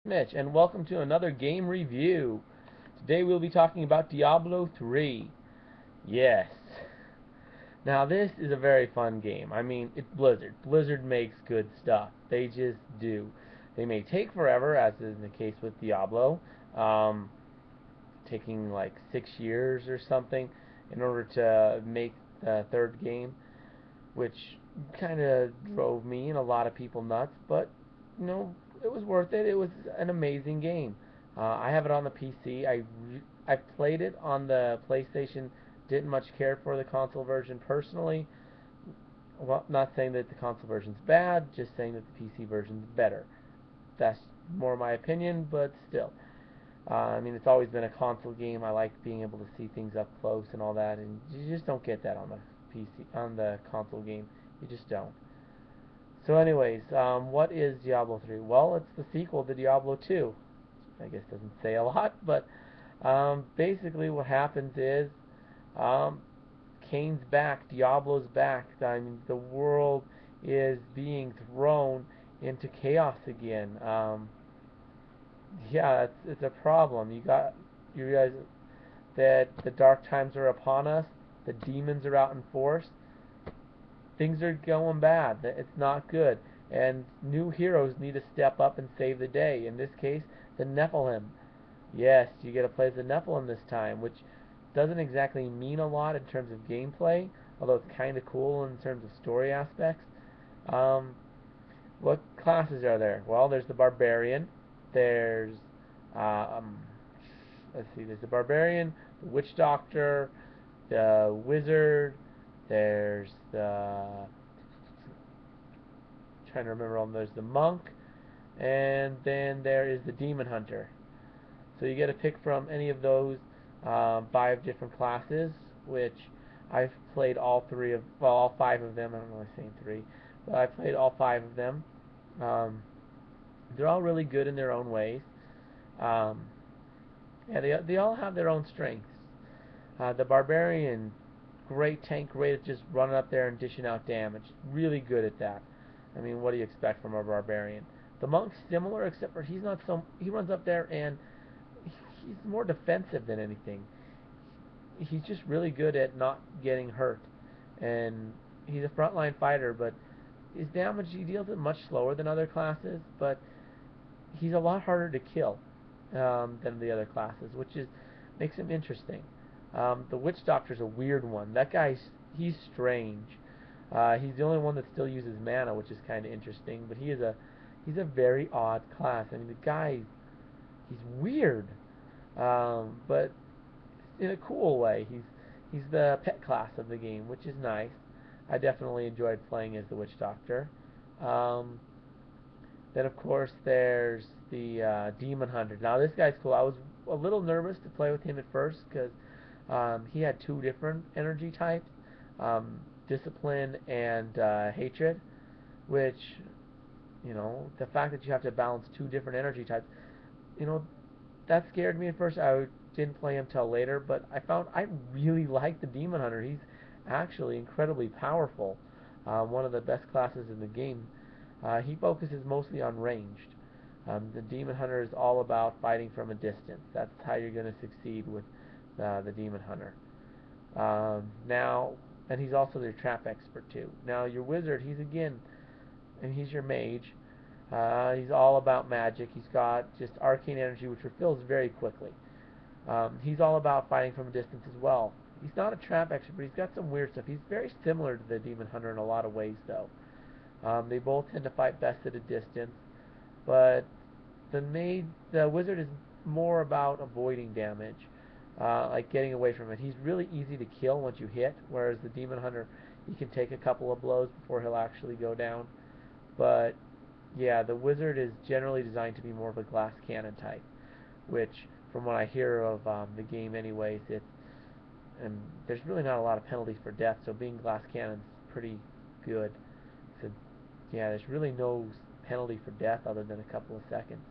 Mitch, and welcome to another game review. Today we'll be talking about Diablo 3. Yes. Now this is a very fun game. I mean, it's Blizzard. Blizzard makes good stuff. They just do. They may take forever, as is the case with Diablo, um, taking like 6 years or something in order to make the third game, which kind of drove me and a lot of people nuts. But it was worth it. It was an amazing game. I have it on the PC. I played it on the PlayStation. Didn't much care for the console version personally. Well, not saying that the console version's bad, just saying that the PC version's better. That's more my opinion, but still. I mean, it's always been a console game. I like being able to see things up close and all that, and you just don't get that on the on the console game. You just don't. So, anyways, what is Diablo 3? Well, it's the sequel to Diablo 2. I guess doesn't say a lot, but basically what happens is um, Kane's back, Diablo's back. I mean, the world is being thrown into chaos again. Yeah, it's a problem. You realize that the dark times are upon us. The demons are out in force. Things are going bad. It's not good. And new heroes need to step up and save the day. In this case, the Nephilim. Yes, you get to play as the Nephilim this time, which doesn't exactly mean a lot in terms of gameplay, although it's kind of cool in terms of story aspects. Um, what classes are there? Well, there's the Barbarian. There's, um, let's see, there's the Barbarian, the Witch Doctor, the Wizard. There's the trying to remember all them. There's the Monk, and then there is the Demon Hunter. So you get to pick from any of those 5 different classes, which I've played all 5 of them. I don't know why I'm saying three, but I've played all 5 of them. Um, they're all really good in their own ways. Um, yeah, they all have their own strengths. The Barbarian, great tank, great at just running up there and dishing out damage. Really good at that. I mean, what do you expect from a Barbarian? The Monk's similar, except for he's not so. He runs up there and he's more defensive than anything. He's just really good at not getting hurt, and he's a frontline fighter. But his damage he deals it much slower than other classes, but he's a lot harder to kill than the other classes, which is makes him interesting. The Witch Doctor's a weird one. That he's strange. He's the only one that still uses mana, which is kind of interesting. But he's a very odd class. I mean, the guy he's weird, but in a cool way. He's the pet class of the game, which is nice. I definitely enjoyed playing as the Witch Doctor. Um, then of course there's the Demon Hunter. Now this guy's cool. I was a little nervous to play with him at first because he had 2 different energy types, discipline and hatred, which the fact that you have to balance 2 different energy types, you know that scared me at first. I didn't play him till later, but I found I really like the Demon Hunter. He's actually incredibly powerful. One of the best classes in the game. He focuses mostly on ranged. The Demon Hunter is all about fighting from a distance. That's how you're going to succeed with the Demon Hunter. Now, and he's also their trap expert too. Now, your Wizard, and he's your mage. He's all about magic. He's got just arcane energy, which refills very quickly. He's all about fighting from a distance as well. He's not a trap expert, but he's got some weird stuff. He's very similar to the Demon Hunter in a lot of ways, though. They both tend to fight best at a distance, but the wizard is more about avoiding damage, like getting away from it. He's really easy to kill once you hit, whereas the demon hunter, you can take a couple of blows before he'll actually go down. But yeah, the wizard is generally designed to be more of a glass cannon type, which, from what I hear of the game, anyways, and there's really not a lot of penalties for death, so being glass cannon's pretty good. So yeah, there's really no penalty for death other than a couple of seconds,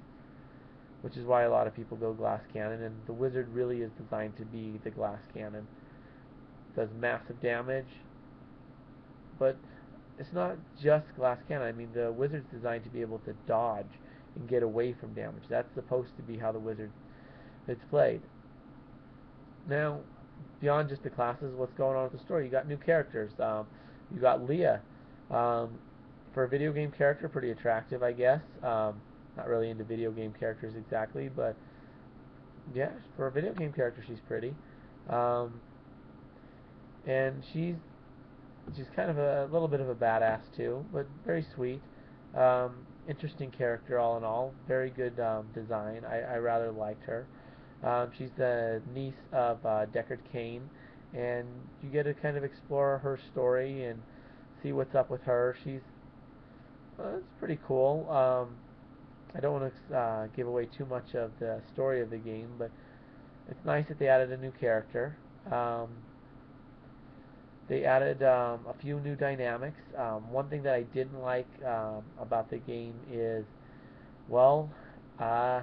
which is why a lot of people go glass cannon. And the wizard really is designed to be the glass cannon. It does massive damage, but it's not just glass cannon. I mean, the wizard's designed to be able to dodge and get away from damage. That's supposed to be how the wizard is played. Now, beyond just the classes, what's going on with the story? You got new characters. You got Leah. Um, for a video game character, pretty attractive, I guess. Not really into video game characters exactly, but yeah, for a video game character, she's pretty. Um, and she's kind of a little bit of a badass too, but very sweet. Interesting character all in all. Very good design. I rather liked her. She's the niece of Deckard Cain, and you get to kind of explore her story and see what's up with her. It's pretty cool. I don't want to give away too much of the story of the game, but it's nice that they added a new character. They added a few new dynamics. One thing that I didn't like about the game is, well, uh,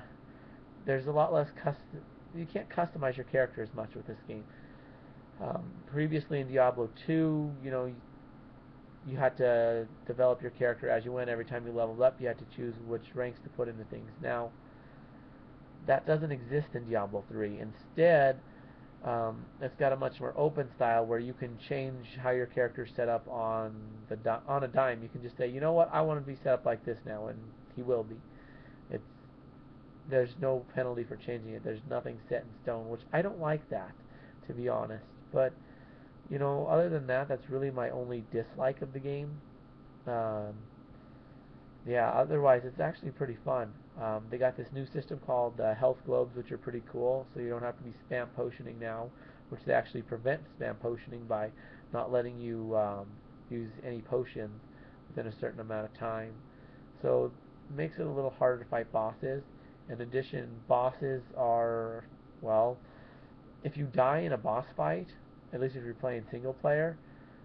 there's a lot less custom. You can't customize your character as much with this game. Previously in Diablo 2, you had to develop your character as you went. Every time you leveled up, you had to choose which ranks to put into things. Now, that doesn't exist in Diablo 3. Instead, it's got a much more open style where you can change how your character's set up on a dime. You can just say, you know what, I want to be set up like this now, and he will be. It's There's no penalty for changing it. There's nothing set in stone, which I don't like that, to be honest. But other than that, that's really my only dislike of the game. Um, yeah, otherwise it's actually pretty fun. They got this new system called health globes, which are pretty cool, so you don't have to be spam potioning now, which they actually prevent spam potioning by not letting you use any potions within a certain amount of time. So it makes it a little harder to fight bosses. In addition, bosses are, well, if you die in a boss fight, at least if you're playing single player,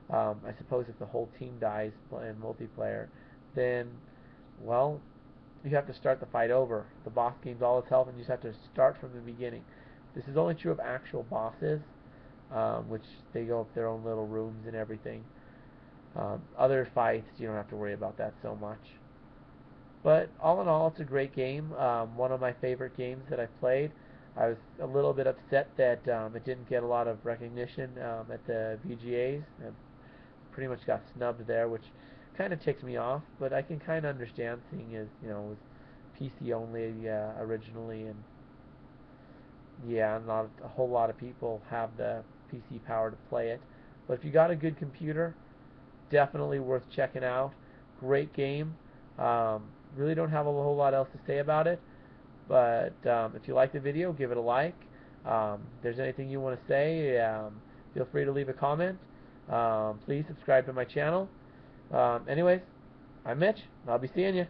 I suppose if the whole team dies in multiplayer, then, well, you have to start the fight over. The boss gains all its health and you just have to start from the beginning. This is only true of actual bosses, which they go up their own little rooms and everything. Other fights, you don't have to worry about that so much. But all in all, it's a great game. One of my favorite games that I've played. I was a little bit upset that it didn't get a lot of recognition at the VGAs. It pretty much got snubbed there, which kind of ticks me off. But I can kind of understand, seeing as it was PC only originally, and yeah, not a whole lot of people have the PC power to play it. But if you got a good computer, definitely worth checking out. Great game. Really don't have a whole lot else to say about it, but if you like the video, give it a like. If there's anything you want to say, feel free to leave a comment. Please subscribe to my channel. Anyways, I'm Mitch. I'll be seeing you.